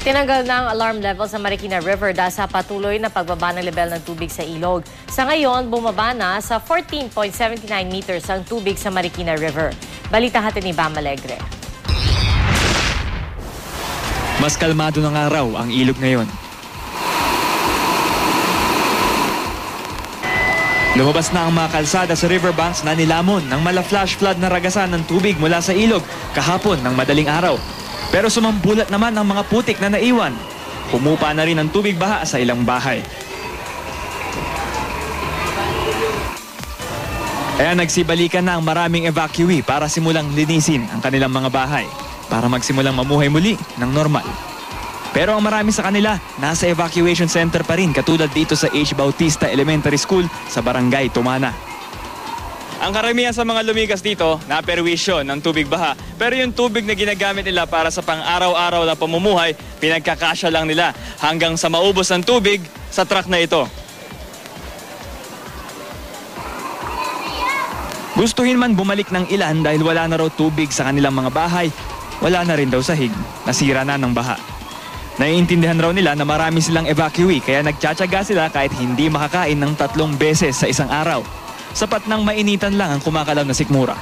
Tinanggal na ang alarm level sa Marikina River dahil sa patuloy na pagbaba ng level ng tubig sa ilog. Sa ngayon, bumaba na sa 14.79 meters ang tubig sa Marikina River. Balita hatid ni Bam Alegre. Mas kalmado ng araw ang ilog ngayon. Lumabas na ang mga kalsada sa riverbanks na nilamon ng mala-flash flood na ragasan ng tubig mula sa ilog kahapon ng madaling araw. Pero sumambulat naman ang mga putik na naiwan. Humupa na rin ang tubig baha sa ilang bahay. Kaya nagsibalikan na ang maraming evacuee para simulang linisin ang kanilang mga bahay para magsimulang mamuhay muli ng normal. Pero ang marami sa kanila nasa evacuation center pa rin katulad dito sa H. Bautista Elementary School sa Barangay Tumana. Ang karamihan sa mga lumigas dito, naperwisyo ng tubig baha. Pero yung tubig na ginagamit nila para sa pang-araw-araw na pamumuhay, pinagkakasya lang nila hanggang sa maubos ang tubig sa truck na ito. Gustuhin man bumalik ng ilan dahil wala na raw tubig sa kanilang mga bahay, wala na rin daw sahig, nasira na ng baha. Naiintindihan raw nila na marami silang evacuee kaya nagtsatsaga sila kahit hindi makakain ng 3 beses sa isang araw. Sapat ng mainitan lang ang kumakalaw na sikmura.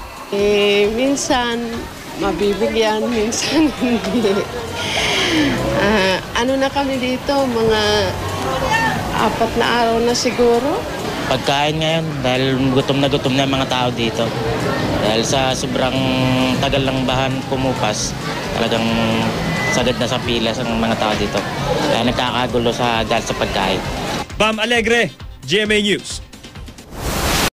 Minsan mabibigyan, minsan hindi. Ano na kami dito, mga 4 na araw na siguro. Pagkain ngayon dahil gutom na mga tao dito. Dahil sa sobrang tagal ng bahan pumupas, talagang sagad na sa pila ng mga tao dito. Kaya nagkakagulo dahil sa pagkain. Bam Alegre, GMA News.